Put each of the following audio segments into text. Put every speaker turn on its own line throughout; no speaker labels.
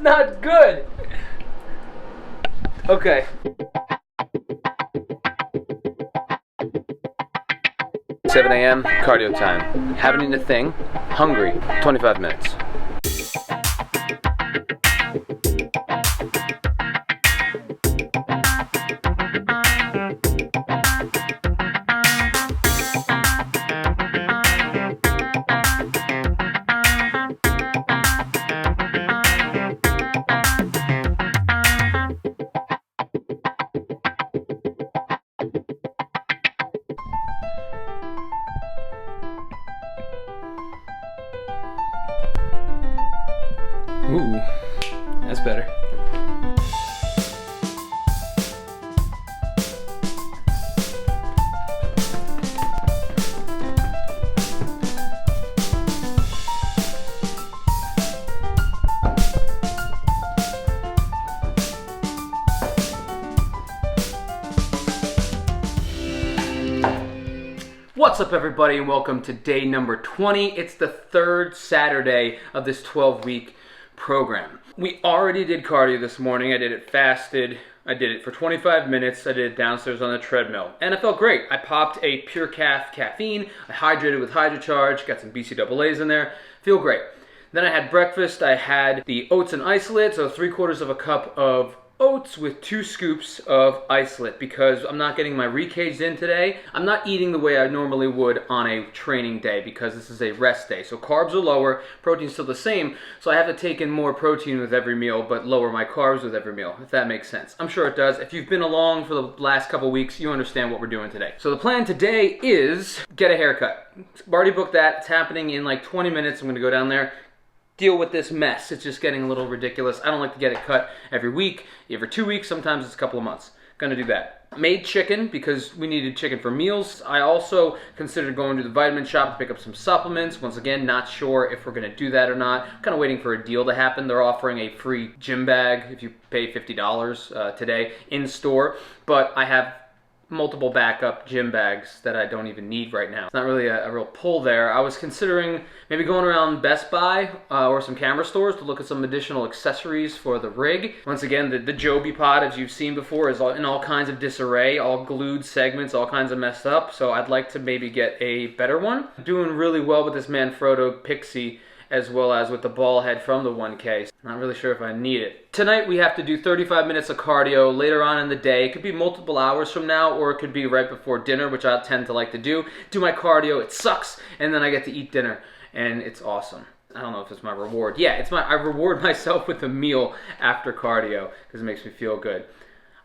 not good. Okay. 7 a.m. cardio time. Haven't eaten a thing. Hungry. 25 minutes. Ooh, that's better. What's up, everybody, and welcome to day number 20. It's the third Saturday of this 12-week program. We already did cardio this morning. I did it fasted. I did it for 25 minutes. I did it downstairs on the treadmill, and it felt great. I popped a Pure caffeine. I hydrated with HydroCharge. Got some BCAAs in there. Feel great. Then I had breakfast. I had the oats and isolate, so 3/4 of a cup of oats with 2 scoops of isolate because I'm not getting my recaged in today. I'm not eating the way I normally would on a training day because this is a rest day. So carbs are lower, protein's still the same, so I have to take in more protein with every meal but lower my carbs with every meal, if that makes sense. I'm sure it does. If you've been along for the last couple weeks, you understand what we're doing today. So the plan today is get a haircut. I've already booked that. It's happening in like 20 minutes. I'm gonna go down there, deal with this mess. It's just getting a little ridiculous. I don't like to get it cut every week, every 2 weeks, sometimes it's a couple of months. Gonna do that. Made chicken because we needed chicken for meals. I also considered going to the vitamin shop to pick up some supplements. Once again, not sure if we're gonna do that or not. Kind of waiting for a deal to happen. They're offering a free gym bag if you pay $50 today in store, but I have multiple backup gym bags that I don't even need right now. It's not really a real pull there. I was considering maybe going around Best Buy or some camera stores to look at some additional accessories for the rig. Once again, the Joby pod, as you've seen before, is in all kinds of disarray, all glued segments, all kinds of messed up. So I'd like to maybe get a better one. I'm doing really well with this Manfrotto Pixie as well as with the ball head from the 1K. Not really sure if I need it. Tonight we have to do 35 minutes of cardio later on in the day. It could be multiple hours from now, or it could be right before dinner, which I tend to like to do. Do my cardio, it sucks, and then I get to eat dinner, and it's awesome. I don't know if it's my reward. Yeah, I reward myself with a meal after cardio because it makes me feel good.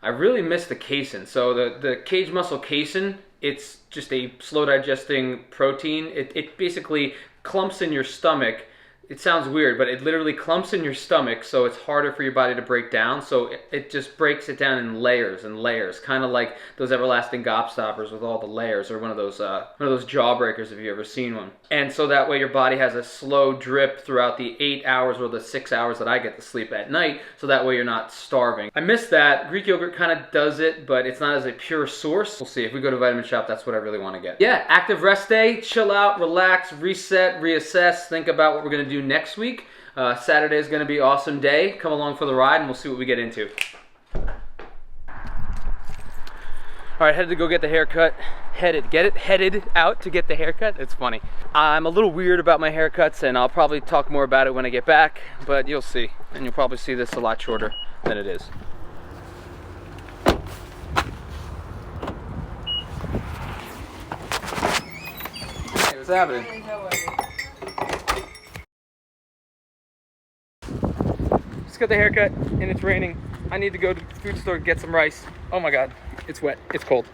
I really miss the casein. So the Kaged Muscle casein, it's just a slow digesting protein. It basically clumps in your stomach. It sounds weird, but it literally clumps in your stomach, so it's harder for your body to break down. So it just breaks it down in layers and layers, kind of like those everlasting gobstoppers with all the layers, or one of those jawbreakers if you've ever seen one. And so that way your body has a slow drip throughout the 8 hours or the 6 hours that I get to sleep at night, so that way you're not starving. I miss that. Greek yogurt kind of does it, but it's not as a pure source. We'll see. If we go to Vitamin Shop, that's what I really want to get. Yeah, active rest day, chill out, relax, reset, reassess, think about what we're going to do next week. Saturday is going to be an awesome day. Come along for the ride and we'll see what we get into. Alright, headed to go get the haircut. Headed out to get the haircut. It's funny. I'm a little weird about my haircuts and I'll probably talk more about it when I get back, but you'll see. And you'll probably see this a lot shorter than it is. Hey, what's happening? Just got the haircut and it's raining. I need to go to the food store to get some rice. Oh my God, it's wet, it's cold.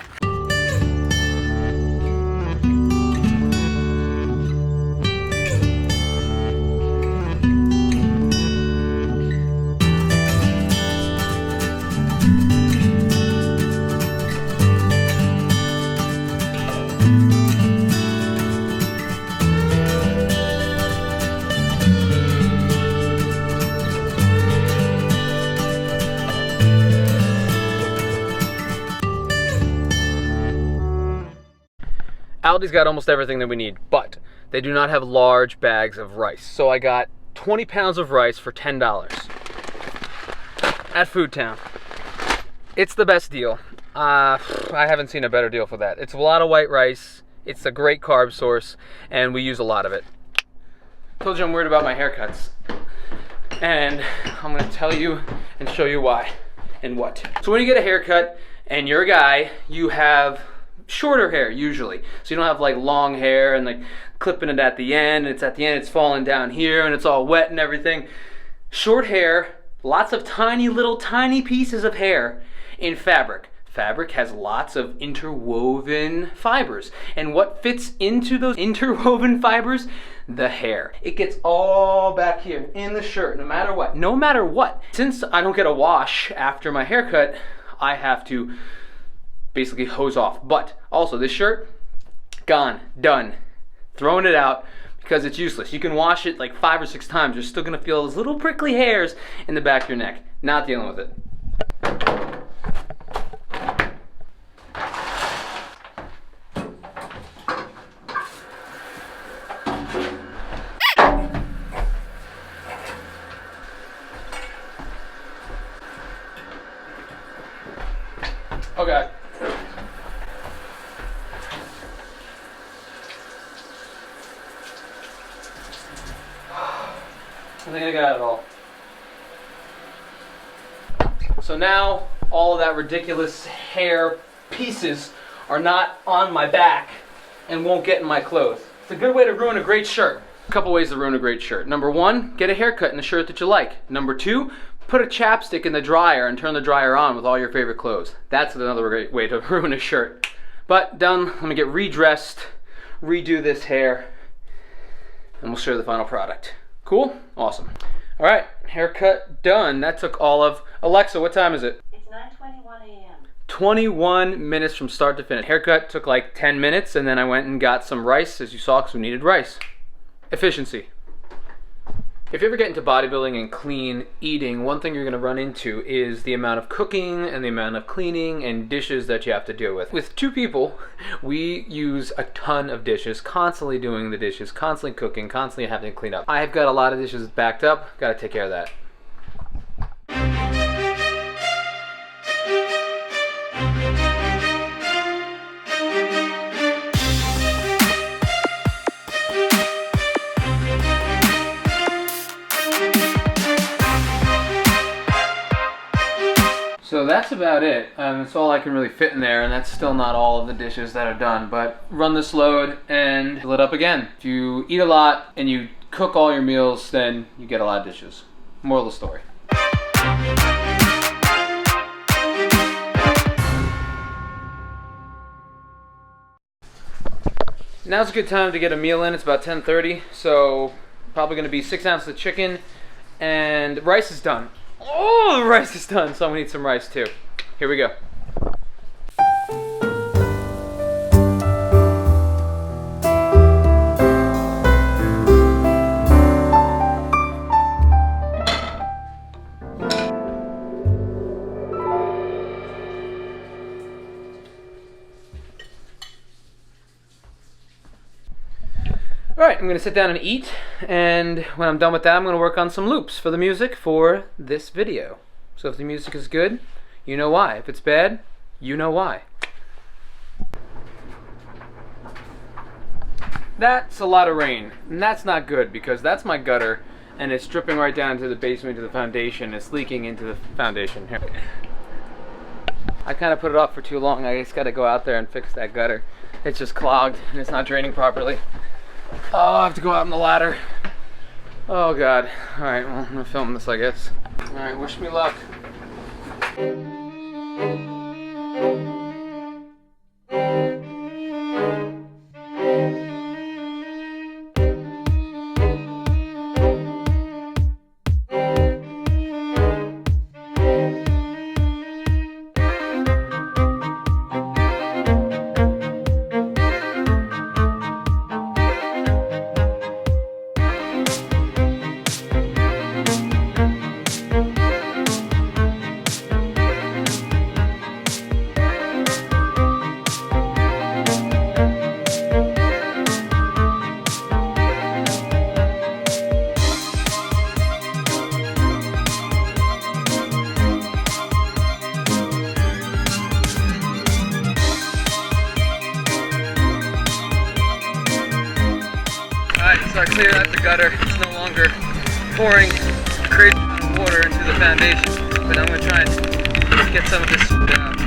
Aldi's got almost everything that we need, but they do not have large bags of rice. So I got 20 pounds of rice for $10. at Food Town. It's the best deal. I haven't seen a better deal for that. It's a lot of white rice. It's a great carb source, and we use a lot of it. Told you I'm worried about my haircuts, and I'm gonna tell you and show you why and what. So when you get a haircut and you're a guy, you have shorter hair usually. So you don't have like long hair and like clipping it at the end, and it's at the end, it's falling down here and it's all wet and everything. Short hair, lots of tiny pieces of hair in fabric. Fabric has lots of interwoven fibers. And what fits into those interwoven fibers? The hair. It gets all back here in the shirt, no matter what. No matter what. Since I don't get a wash after my haircut, I have to basically hose off. But also this shirt, gone, done. Throwing it out because it's useless. You can wash it like 5 or 6 times. You're still gonna feel those little prickly hairs in the back of your neck. Not dealing with it. Okay. I think I got it all. So now all of that ridiculous hair pieces are not on my back and won't get in my clothes. It's a good way to ruin a great shirt. A couple ways to ruin a great shirt. Number 1, get a haircut in a shirt that you like. Number 2, put a chapstick in the dryer and turn the dryer on with all your favorite clothes. That's another great way to ruin a shirt. But done, let me get redressed, redo this hair, and we'll show you the final product. Cool? Awesome. All right, haircut done. That took all of, Alexa, what time is it?
It's 9:21 a.m.
21 minutes from start to finish. Haircut took like 10 minutes, and then I went and got some rice, as you saw, because we needed rice. Efficiency. If you ever get into bodybuilding and clean eating, one thing you're going to run into is the amount of cooking and the amount of cleaning and dishes that you have to deal with. With 2 people, we use a ton of dishes, constantly doing the dishes, constantly cooking, constantly having to clean up. I've got a lot of dishes backed up, got to take care of that. So that's about it. That's all I can really fit in there, and that's still not all of the dishes that are done. But run this load and fill it up again. If you eat a lot and you cook all your meals, then you get a lot of dishes. Moral of the story. Now's a good time to get a meal in. It's about 10:30, so probably going to be 6 ounces of chicken, and rice is done. Oh, the rice is done, so I'm gonna eat some rice too. Here we go. Alright, I'm going to sit down and eat, and when I'm done with that, I'm going to work on some loops for the music for this video. So if the music is good, you know why. If it's bad, you know why. That's a lot of rain, and that's not good because that's my gutter, and it's dripping right down to the basement, to the foundation. It's leaking into the foundation. Here. I kind of put it off for too long. I just got to go out there and fix that gutter. It's just clogged, and it's not draining properly. Oh, I have to go out on the ladder. Oh God. Alright, well, I'm gonna film this, I guess. Alright, wish me luck. out the gutter. It's no longer pouring crazy amount of water into the foundation, but I'm gonna try and get some of this out.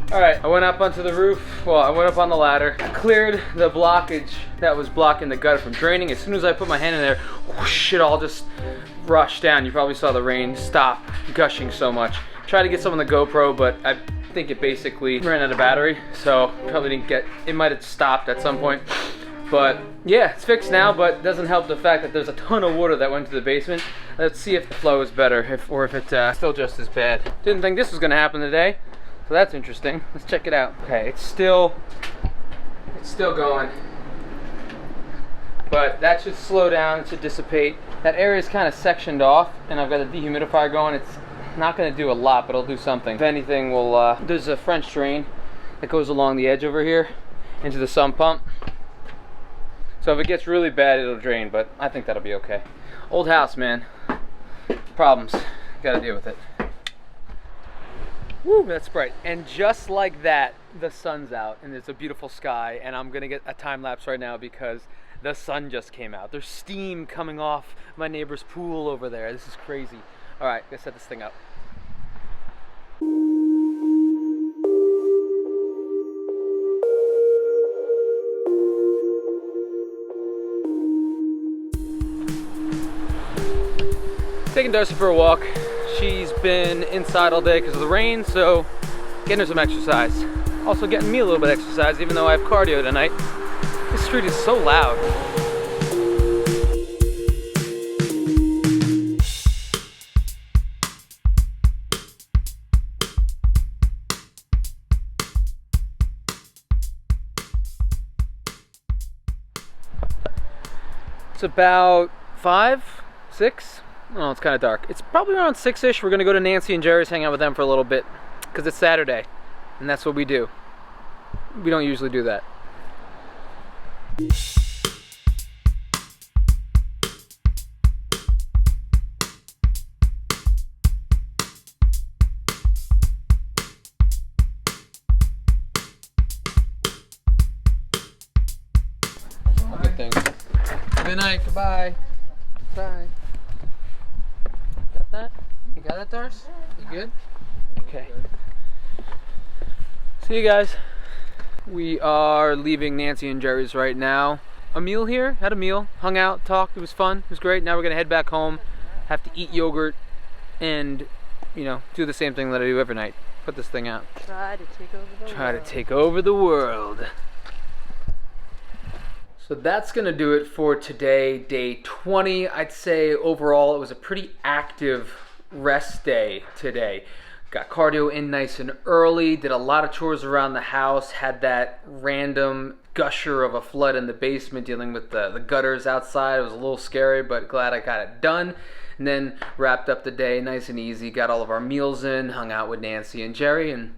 Alright, I went up onto the roof. Well, I went up on the ladder, cleared the blockage that was blocking the gutter from draining. As soon as I put my hand in there, whoosh, it all just rushed down. You probably saw the rain stop gushing so much. Tried to get some on the GoPro, but I think it basically ran out of battery, so probably didn't get, it might have stopped at some point. But yeah, it's fixed now, but it doesn't help the fact that there's a ton of water that went to the basement. Let's see if the flow is better, or if it's still just as bad. Didn't think this was gonna happen today, so that's interesting. Let's check it out. Okay, it's still going. But that should slow down, it should dissipate. That area is kind of sectioned off, and I've got a dehumidifier going. It's not going to do a lot, but it'll do something. If anything, there's a French drain that goes along the edge over here into the sump pump. So if it gets really bad, it'll drain, but I think that'll be okay. Old house, man. Problems. Got to deal with it. Woo, that's bright. And just like that, the sun's out, and it's a beautiful sky, and I'm going to get a time lapse right now because the sun just came out. There's steam coming off my neighbor's pool over there. This is crazy. All right, let's set this thing up. Taking Darcy for a walk. She's been inside all day because of the rain, so getting her some exercise. Also getting me a little bit of exercise, even though I have cardio tonight. This street is so loud. It's about 5, 6. Oh, it's kind of dark. It's probably around 6-ish. We're gonna go to Nancy and Jerry's, hang out with them for a little bit, because it's Saturday, and that's what we do. We don't usually do that. Good thing. Good night. Goodbye. Bye. Got that? You got that, Dars? You good? Okay. See you guys. We are leaving Nancy and Jerry's right now. A meal here, had a meal, hung out, talked, it was fun, it was great. Now we're gonna head back home, have to eat yogurt, and, you know, do the same thing that I do every night. Put this thing out.
Try to take over the world.
Try to take over the world. So that's gonna do it for today, day 20. I'd say overall it was a pretty active rest day today. Got cardio in nice and early, did a lot of chores around the house, had that random gusher of a flood in the basement dealing with the gutters outside. It was a little scary, but glad I got it done. And then wrapped up the day nice and easy, got all of our meals in, hung out with Nancy and Jerry, and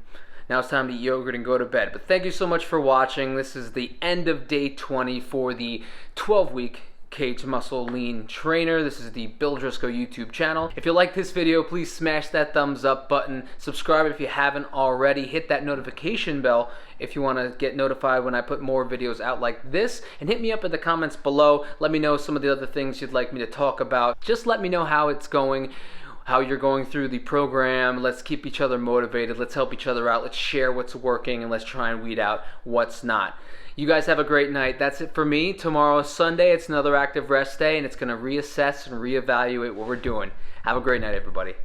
now it's time to eat yogurt and go to bed. But thank you so much for watching. This is the end of day 20 for the 12-week Kaged Muscle Lean Trainer. This is the Bill Driscoll YouTube channel. If you like this video, please smash that thumbs up button. Subscribe if you haven't already. Hit that notification bell if you want to get notified when I put more videos out like this. And hit me up in the comments below. Let me know some of the other things you'd like me to talk about. Just let me know how it's going, how you're going through the program. Let's keep each other motivated. Let's help each other out. Let's share what's working, and let's try and weed out what's not. You guys have a great night. That's it for me. Tomorrow is Sunday. It's another active rest day, and it's going to reassess and reevaluate what we're doing. Have a great night, everybody.